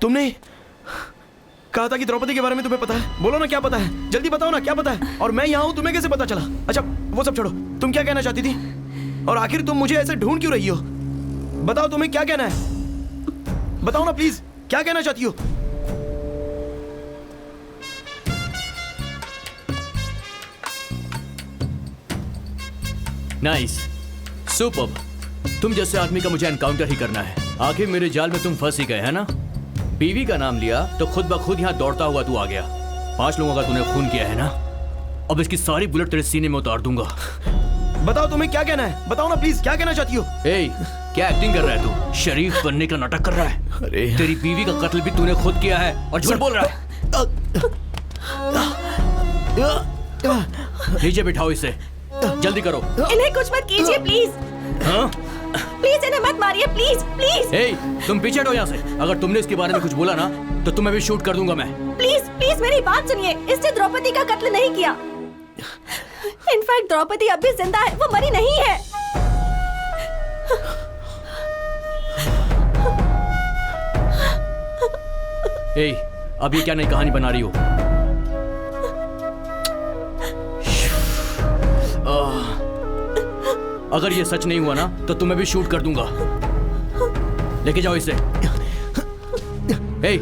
तुमने कहा था कि द्रौपदी के बारे में तुम्हें पता है। बोलो ना क्या पता है, जल्दी बताओ ना क्या पता है। और मैं यहाँ हूँ, तुम्हें कैसे पता चला? अच्छा वो सब छोड़ो, तुम क्या कहना चाहती थी और आखिर तुम मुझे ऐसे ढूंढ क्यों रही हो? बताओ तुम्हें क्या कहना है, बताओ ना प्लीज, क्या कहना चाहती हो? Nice, superb. तुम जैसे आदमी का मुझे एनकाउंटर ही करना है। आखिर मेरे जाल में तुम फंस ही गए है ना। बीवी का नाम लिया तो खुद ब खुद यहाँ दौड़ता हुआ तू आ गया। 5 लोगों का तूने खून किया है ना, अब इसकी सारी बुलेट तेरे सीने में उतार दूंगा। बताओ तुम्हें क्या कहना है, बताओ ना प्लीज, क्या कहना चाहती हो? ए, क्या एक्टिंग कर रहा है तू? शरीफ बनने का नाटक कर रहा है। अरे तेरी बीवी का कत्ल भी तूने खुद किया है और झूठ बोल रहा है। नीचे बिठाओ इसे, जल्दी करो। इन्हें कुछ मत कीजिए प्लीज। हाँ? प्लीज इन्हें मत मारिए, प्लीज प्लीज। ए, तुम पीछे हटो यहाँ से। अगर तुमने इसके बारे में कुछ बोला ना तो तुम्हें भी शूट कर दूंगा मैं। प्लीज प्लीज मेरी बात सुनिए, इसने द्रौपदी का कत्ल नहीं किया। इनफैक्ट द्रौपदी अब भी जिंदा है, वो मरी नहीं है। ए, अब ये क्या नई कहानी बना रही हो? अगर ये सच नहीं हुआ ना तो तुम्हें भी शूट कर दूंगा। लेके जाओ इसे। ए,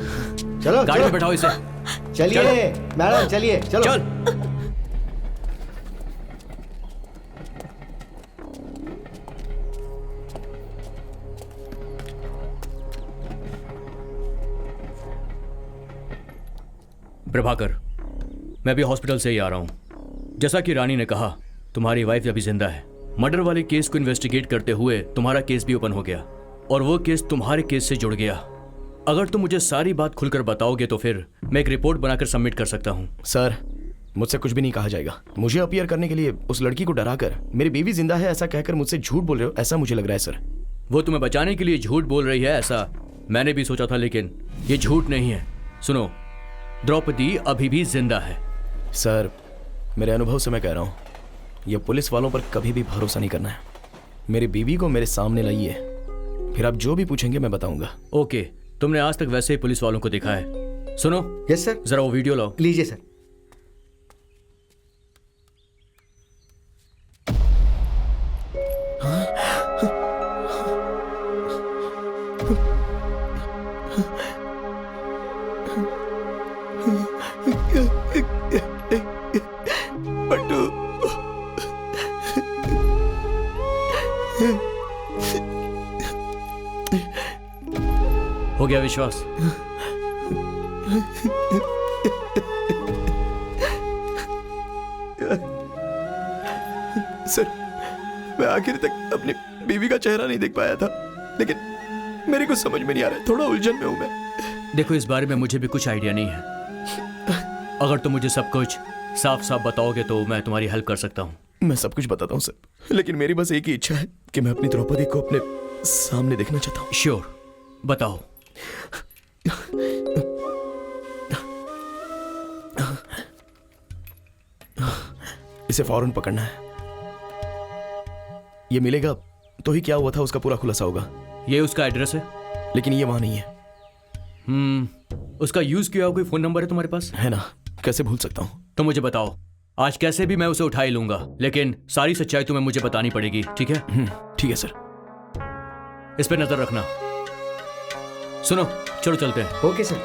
चलो गाड़ी में बैठाओ इसे। चलिए मैडम, चलिए चलो। चल। प्रभाकर, मैं भी हॉस्पिटल से ही आ रहा हूं। जैसा कि रानी ने कहा, तुम्हारी वाइफ अभी जिंदा है। मर्डर वाले केस को इन्वेस्टिगेट करते हुए तुम्हारा केस भी ओपन हो गया और वो केस तुम्हारे केस से जुड़ गया। अगर तुम मुझे सारी बात खुलकर बताओगे तो फिर मैं एक रिपोर्ट बनाकर सबमिट कर सकता हूँ। सर, मुझसे कुछ भी नहीं कहा जाएगा। मुझे अपीयर करने के लिए उस लड़की को डराकर मेरी बीवी जिंदा है ऐसा कहकर मुझसे झूठ बोल रहे हो, ऐसा मुझे लग रहा है सर। वो तुम्हें बचाने के लिए झूठ बोल रही है ऐसा मैंने भी सोचा था, लेकिन ये झूठ नहीं है। सुनो, द्रौपदी अभी भी जिंदा है। सर, मेरे अनुभव से मैं कह रहा हूँ, ये पुलिस वालों पर कभी भी भरोसा नहीं करना है। मेरी बीवी को मेरे सामने लाइए, फिर आप जो भी पूछेंगे मैं बताऊंगा। ओके, तुमने आज तक वैसे ही पुलिस वालों को देखा है। सुनो। Yes sir. जरा वो वीडियो लाओ। लीजिए सर। पट्टू, हो गया विश्वास? सर, मैं आखिर तक अपनी बीवी का चेहरा नहीं देख पाया था, लेकिन मेरे को समझ में नहीं आ रहा है, थोड़ा उलझन में हूं मैं। देखो, इस बारे में मुझे भी कुछ आइडिया नहीं है। अगर तुम मुझे सब कुछ साफ साफ बताओगे तो मैं तुम्हारी हेल्प कर सकता हूँ। मैं सब कुछ बताता हूँ सर, लेकिन मेरी बस एक ही इच्छा है कि मैं अपनी द्रौपदी को अपने सामने देखना चाहता हूँ। श्योर, बताओ। इसे फौरन पकड़ना है। ये मिलेगा तो ही क्या हुआ था उसका पूरा खुलासा होगा। ये उसका एड्रेस है? लेकिन ये वहां नहीं है। उसका यूज किया हुआ कोई फोन नंबर है तुम्हारे पास? है ना, कैसे भूल सकता हूँ। तो मुझे बताओ, आज कैसे भी मैं उसे उठा ही लूंगा, लेकिन सारी सच्चाई तुम्हें मुझे बतानी पड़ेगी, ठीक है? ठीक है सर। इस पे नजर रखना। सुनो, चलो चलते हैं। Okay sir.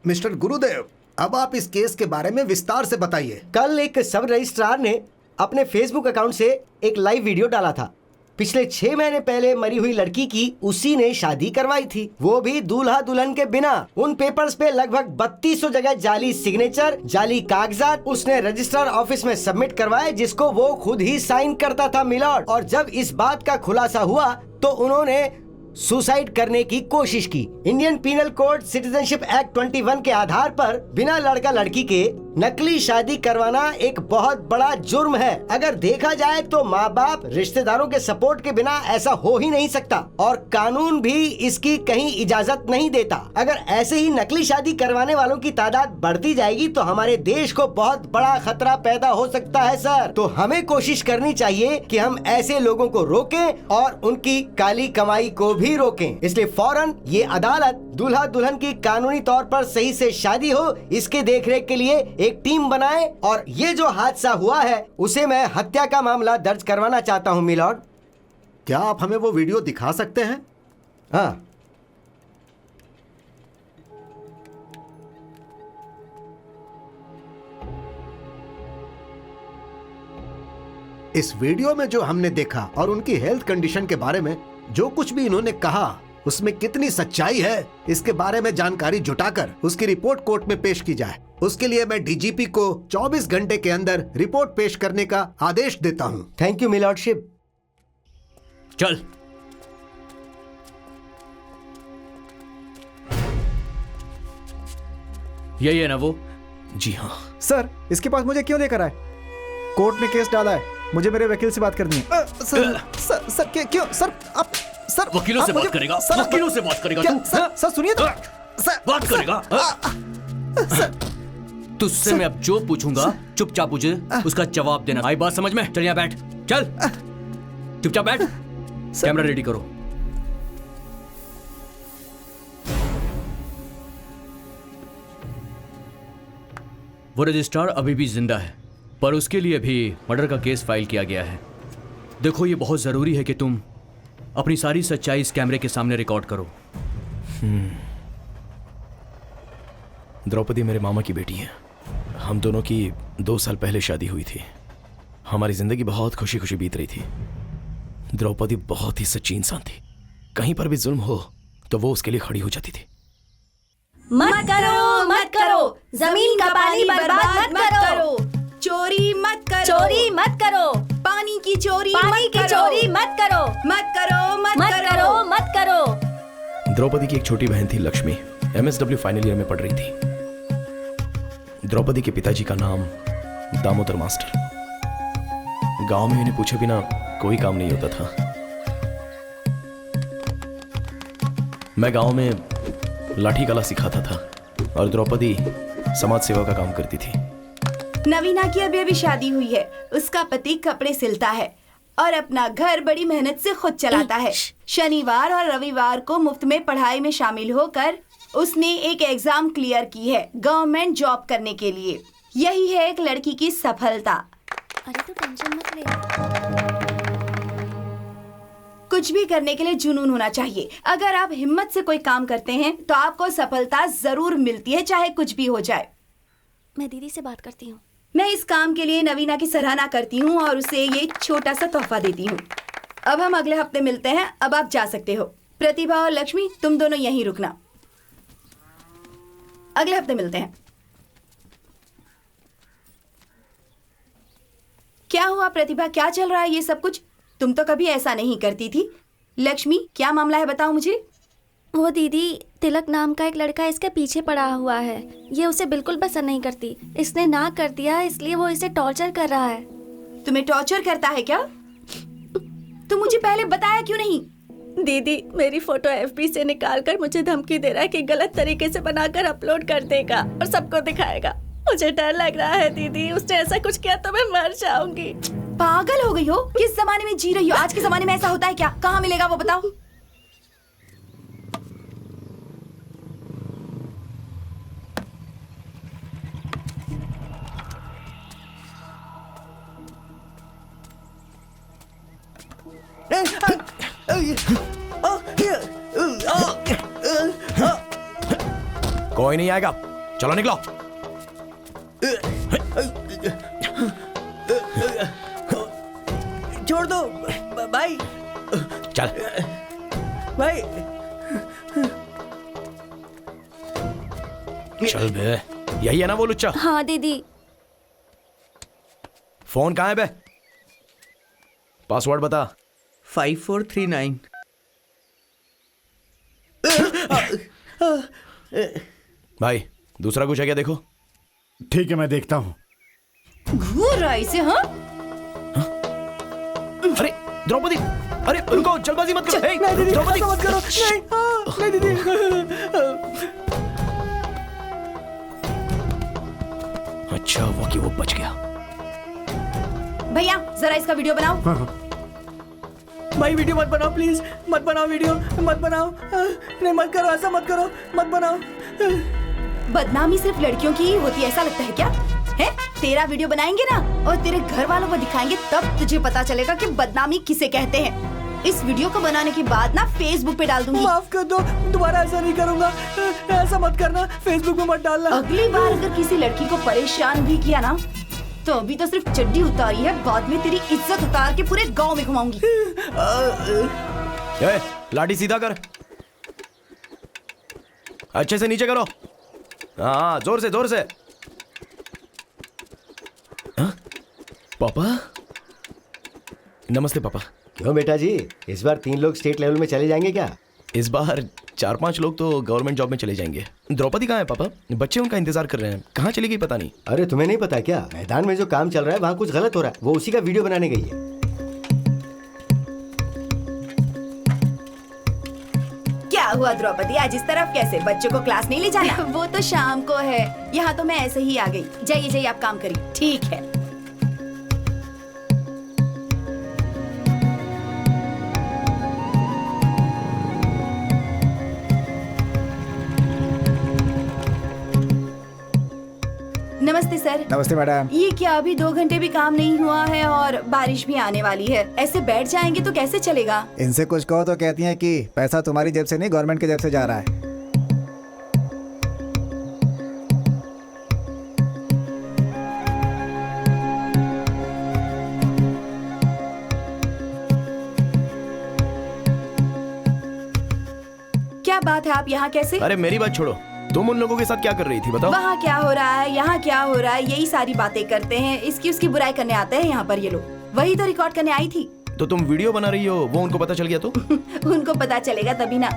मिस्टर गुरुदेव, अब आप इस केस के बारे में विस्तार से बताइए। कल एक सब रजिस्ट्रार ने अपने फेसबुक अकाउंट से एक लाइव वीडियो डाला था। पिछले 6 महीने पहले मरी हुई लड़की की उसी ने शादी करवाई थी, वो भी दूल्हा दुल्हन के बिना। उन पेपर्स पे लगभग 3200 जगह जाली सिग्नेचर, जाली कागजात उसने रजिस्ट्रार ऑफिस में सबमिट करवाए, जिसको वो खुद ही साइन करता था मिलॉर्ड। और जब इस बात का खुलासा हुआ तो उन्होंने सुसाइड करने की कोशिश की। Indian penal code citizenship act 21 के आधार पर बिना लड़का लड़की के नकली शादी करवाना एक बहुत बड़ा जुर्म है। अगर देखा जाए तो माँ बाप रिश्तेदारों के सपोर्ट के बिना ऐसा हो ही नहीं सकता और कानून भी इसकी कहीं इजाजत नहीं देता। अगर ऐसे ही नकली शादी करवाने वालों की तादाद बढ़ती जाएगी तो हमारे देश को बहुत बड़ा खतरा पैदा हो सकता है सर। तो हमें कोशिश करनी चाहिए कि हम ऐसे लोगों को रोकें और उनकी काली कमाई को भी रोकें। इसलिए फौरन ये अदालत दूल्हा दुल्हन की कानूनी तौर पर सही से शादी हो इसके देखरेख के लिए एक टीम बनाए और ये जो हादसा हुआ है उसे मैं हत्या का मामला दर्ज करवाना चाहता हूँ मिलॉर्ड। क्या आप हमें वो वीडियो दिखा सकते हैं? हाँ, इस वीडियो में जो हमने देखा और उनकी हेल्थ कंडीशन के बारे में जो कुछ भी इन्होंने कहा उसमें कितनी सच्चाई है इसके बारे में जानकारी जुटाकर उसकी रिपोर्ट कोर्ट में पेश की जाए। उसके लिए मैं डीजीपी को 24 घंटे के अंदर रिपोर्ट पेश करने का आदेश देता हूं। Thank you my lordship. चल। यही है ना वो? जी हाँ सर, इसके पास मुझे क्यों लेकर आए? कोर्ट में केस डाला है, मुझे मेरे वकील से बात करनी है। सर क्यों सर? आप सर वकीलों से आप बात करेगा? सर, वकीलों से बात करेगा क्या? तू? सर सुनिए तो। सर बात करेगा? तुझसे मैं अब जो पूछूंगा चुपचाप मुझे उसका जवाब देना। आई बात समझ में? चल यहाँ बैठ। चल चुपचाप बैठ। कैमरा रेडी करो। वो रजिस्ट्रार अभी भी जिंदा है पर उसके लिए भी मर्डर का केस फाइल किया गया है। देखो ये बहुत जरूरी है कि तुम अपनी सारी सच्चाई इस कैमरे के सामने रिकॉर्ड करो। द्रौपदी मेरे मामा की बेटी है। हम दोनों की 2 साल पहले शादी हुई थी। हमारी जिंदगी बहुत खुशी खुशी बीत रही थी। द्रौपदी बहुत ही सच्ची इंसान थी। कहीं पर भी जुल्म हो तो वो उसके लिए खड़ी हो जाती थी। मत करो, जमीन का पानी बर्बाद मत करो, चोरी मत करो, चोरी मत करो, पानी की चोरी मत करो, मत करो। द्रौपदी की एक छोटी बहन थी लक्ष्मी, MSW फाइनल ईयर में पढ़ रही थी। द्रौपदी के पिताजी का नाम दामोदर मास्टर। गांव में इन्हें पूछे बिना कोई काम नहीं होता था। मैं गांव में लाठी कला सिखाता था और द्रौपदी समाज सेवा का काम करती थी। नवीना की अभी शादी हुई है। उसका पति कपड़े सिलता है और अपना घर बड़ी मेहनत से खुद चलाता है। शनिवार और रविवार को मुफ्त में पढ़ाई में शामिल होकर उसने एक एग्जाम क्लियर की है गवर्नमेंट जॉब करने के लिए। यही है एक लड़की की सफलता। अरे तो टेंशन मत ले। कुछ भी करने के लिए जुनून होना चाहिए। अगर आप हिम्मत से कोई काम करते हैं तो आपको सफलता जरूर मिलती है, चाहे कुछ भी हो जाए। मैं दीदी से बात करती हूँ। मैं इस काम के लिए नवीना की सराहना करती हूँ और उसे ये छोटा सा तोहफा देती हूँ। अब हम अगले हफ्ते मिलते हैं। अब आप जा सकते हो। प्रतिभा और लक्ष्मी, तुम दोनों यहीं रुकना। अगले हफ्ते मिलते हैं। क्या हुआ प्रतिभा? क्या चल रहा है ये सब कुछ? तुम तो कभी ऐसा नहीं करती थी। लक्ष्मी, क्या मामला है बताओ मुझे। वो दीदी, तिलक नाम का एक लड़का इसके पीछे पड़ा हुआ है। ये उसे बिल्कुल पसंद नहीं करती। इसने ना कर दिया, इसलिए वो इसे टॉर्चर कर रहा है। तुम्हें टॉर्चर करता है क्या? तुम मुझे पहले बताया क्यों नहीं? दीदी, मेरी फोटो FB से निकालकर मुझे धमकी दे रहा है कि गलत तरीके से बनाकर अपलोड कर देगा और सबको दिखाएगा। मुझे डर लग रहा है दीदी, उसने ऐसा कुछ किया तो मैं मर जाऊंगी। पागल हो गई हो? किस जमाने में जी रही हो? आज के जमाने में ऐसा होता है क्या? कहाँ मिलेगा वो बताओ। कोई नहीं आएगा, चलो निकलो। छोड़ दो भाई। चल भाई चल बे। यही है ना वो लुच्चा? हाँ दीदी। फोन कहाँ है बे? पासवर्ड बता। 5439। भाई दूसरा कुछ है क्या? देखो। ठीक है, मैं देखता हूँ। घूर रहा है इसे, हाँ? अरे द्रौपदी, अरे रुको, जल्दबाजी मत करो। हे, नहीं दीदी, द्रौपदी ऐसा मत करो। नहीं, नहीं दीदी। अच्छा हुआ कि वो बच गया। भैया जरा इसका वीडियो बनाओ। भाई वीडियो मत बनाओ प्लीज, मत बनाओ वीडियो, मत बनाओ। नहीं मत करो, ऐसा मत करो, मत बनाओ। बदनामी सिर्फ लड़कियों की ही होती है, ऐसा लगता है क्या? है तेरा वीडियो बनाएंगे ना और तेरे घर वालों को दिखाएंगे, तब तुझे पता चलेगा कि बदनामी किसे कहते हैं। इस वीडियो को बनाने के बाद ना फेसबुक पे डाल दूंगी। माफ कर दो, दोबारा ऐसा नहीं करूंगा। ऐसा मत करना, फेसबुक पे मत डालना। अगली बार अगर किसी लड़की को परेशान भी किया ना, तो अभी तो सिर्फ चड्डी उतारी है, बाद में तेरी इज्जत उतार के पूरे गांव में घुमाऊंगी। ए, लाठी सीधा कर, अच्छे से नीचे करो। हाँ, जोर से जोर से। हाँ? पापा, नमस्ते पापा। क्यों बेटा जी, इस बार 3 लोग स्टेट लेवल में चले जाएंगे क्या? इस बार 4-5 लोग तो गवर्नमेंट जॉब में चले जाएंगे। द्रौपदी कहाँ है पापा? बच्चे उनका इंतजार कर रहे हैं, कहाँ चली गई पता नहीं। अरे तुम्हें नहीं पता क्या, मैदान में जो काम चल रहा है वहाँ कुछ गलत हो रहा है, वो उसी का वीडियो बनाने गई है। क्या हुआ द्रौपदी, आज इस तरफ कैसे? बच्चों को क्लास नहीं ले जाना? वो तो शाम को है, यहाँ तो मैं ऐसे ही आ गई। जाइए जाइए, आप काम करिए। ठीक है। नमस्ते सर। नमस्ते मैडम। ये क्या अभी 2 घंटे भी काम नहीं हुआ है और बारिश भी आने वाली है, ऐसे बैठ जाएंगे तो कैसे चलेगा? इनसे कुछ कहो तो कहती हैं कि पैसा तुम्हारी जेब से नहीं, गवर्नमेंट की जेब से जा रहा है। क्या बात है, आप यहाँ कैसे? अरे मेरी बात छोड़ो, तुम उन लोगों के साथ क्या कर रही थी बताओ? वहाँ क्या हो रहा है, यहाँ क्या हो रहा है, यही सारी बातें करते हैं। इसकी उसकी बुराई करने आते हैं यहाँ पर ये लोग। वही तो रिकॉर्ड करने आई थी। तो तुम वीडियो बना रही हो, वो उनको पता चल गया तो? उनको पता चलेगा तभी ना।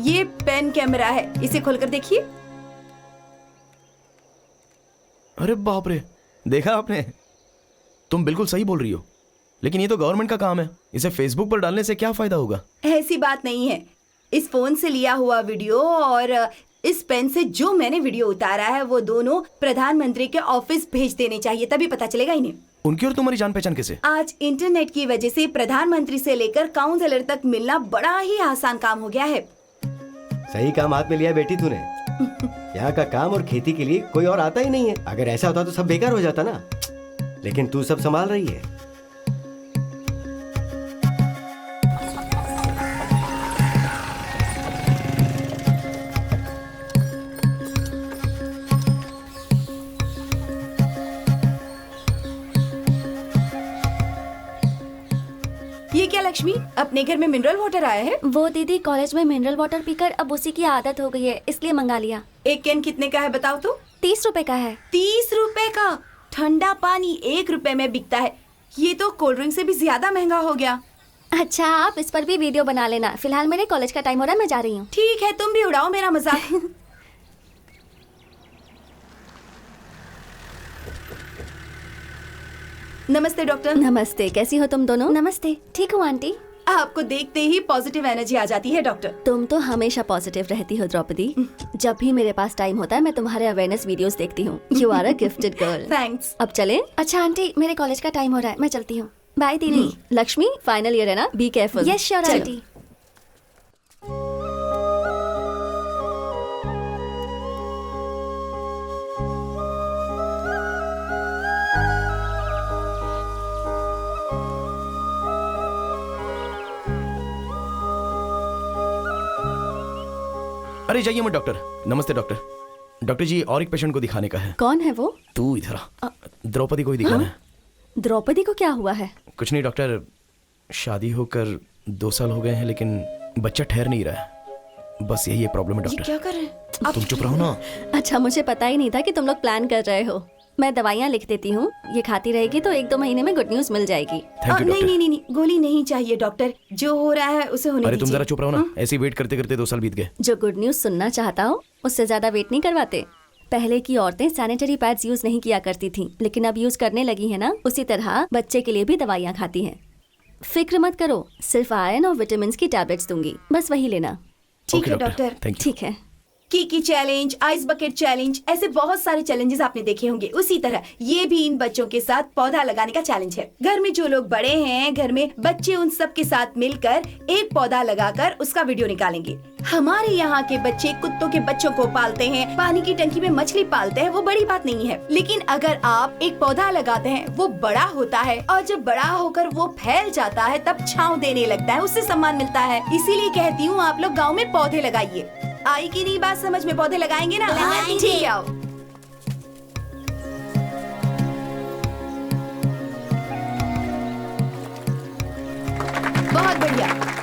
ये पेन कैमरा है, इसे खोलकर देखिए। अरे बाप रे, देखा आपने? तुम बिल्कुल सही बोल रही हो, लेकिन ये तो गवर्नमेंट का काम है, इसे फेसबुक पर डालने से क्या फायदा होगा? ऐसी बात नहीं है। इस फोन से लिया हुआ वीडियो और इस पेन से जो मैंने वीडियो उतारा है, वो दोनों प्रधानमंत्री के ऑफिस भेज देने चाहिए, तभी पता चलेगा इन्हें। उनकी और तुम्हारी जान पहचान कैसे? आज इंटरनेट की वजह से प्रधानमंत्री से लेकर काउंसलर तक मिलना बड़ा ही आसान काम हो गया है। सही काम हाथ में लिया बेटी तूने। यहाँ का काम और खेती के लिए कोई और आता ही नहीं है। अगर ऐसा होता तो सब बेकार हो जाता ना, लेकिन तू सब संभाल रही है। ये क्या लक्ष्मी, अपने घर में मिनरल वाटर आया है? वो दीदी कॉलेज में मिनरल वाटर पीकर अब उसी की आदत हो गई है, इसलिए मंगा लिया। एक कैन कितने का है बताओ तो? 30 रुपए का है। 30 रुपए का? ठंडा पानी 1 रुपए में बिकता है, ये तो कोल्ड ड्रिंक से भी ज्यादा महंगा हो गया। अच्छा, आप इस पर भी वीडियो बना लेना। फिलहाल मेरे कॉलेज का टाइम हो रहा है, मैं जा रही हूँ। ठीक है, तुम भी उड़ाओ मेरा मजाक। नमस्ते डॉक्टर। नमस्ते, कैसी हो तुम दोनों? नमस्ते, ठीक हूँ आंटी। आपको देखते ही पॉजिटिव एनर्जी आ जाती है डॉक्टर। तुम तो हमेशा पॉजिटिव रहती हो द्रौपदी। जब भी मेरे पास टाइम होता है मैं तुम्हारे अवेयरनेस वीडियोस देखती हूँ। You are a gifted girl. Thanks. अब चले? अच्छा आंटी, मेरे कॉलेज का टाइम हो रहा है, मैं चलती हूँ। बाय दीदी। लक्ष्मी, फाइनल ईयर है ना, be careful. Yes sure aunty. अरे जाइए मत डॉक्टर। नमस्ते डॉक्टर। डॉक्टर जी, और एक पेशेंट को दिखाने का है। कौन है वो? तू इधर आ, द्रौपदी को ही दिखाना है। द्रौपदी को क्या हुआ है? कुछ नहीं डॉक्टर, शादी होकर 2 साल हो गए हैं लेकिन बच्चा ठहर नहीं रहा है, बस यही एक प्रॉब्लम है ये डॉक्टर। क्या कर रहे हैं? तुम चुप रहो ना। अच्छा, मुझे पता ही नहीं था कि तुम लोग प्लान कर रहे हो। मैं दवाइयाँ लिख देती हूँ, ये खाती रहेगी तो 1-2 महीने में गुड न्यूज मिल जाएगी। थैंक यू नहीं डॉक्टर। नहीं नहीं, गोली नहीं चाहिए डॉक्टर, जो हो रहा है उसे होने अरे तुम दीजिए। जरा चुप रहो ना, ऐसे ही वेट करते करते 2 साल बीत गए। जो गुड न्यूज सुनना चाहता हो उससे ज्यादा वेट नहीं करवाते। पहले की औरतें सैनिटरी पैड्स यूज नहीं किया करती थीं, लेकिन अब यूज करने लगी हैं ना। उसी तरह बच्चे के लिए भी दवाइयाँ खाती हैं। फिक्र मत करो, सिर्फ आयरन और विटामिन की टैबलेट्स दूंगी, बस वही लेना। ठीक है डॉक्टर। Thank you. ठीक है। की चैलेंज, आइस बकेट चैलेंज, ऐसे बहुत सारे चैलेंजेस आपने देखे होंगे। उसी तरह ये भी इन बच्चों के साथ पौधा लगाने का चैलेंज है। घर में जो लोग बड़े हैं, घर में बच्चे, उन सब के साथ मिलकर एक पौधा लगाकर उसका वीडियो निकालेंगे। हमारे यहाँ के बच्चे कुत्तों के बच्चों को पालते हैं, पानी की टंकी में मछली पालते हैं, वो बड़ी बात नहीं है। लेकिन अगर आप एक पौधा लगाते हैं, वो बड़ा होता है और जब बड़ा होकर वो फैल जाता है तब छांव देने लगता है, उससे सम्मान मिलता है। इसीलिए कहती हूँ आप लोग गाँव में पौधे लगाइए। आई की नहीं बात समझ में? पौधे लगाएंगे ना? ठीक है, आओ। बहुत बढ़िया।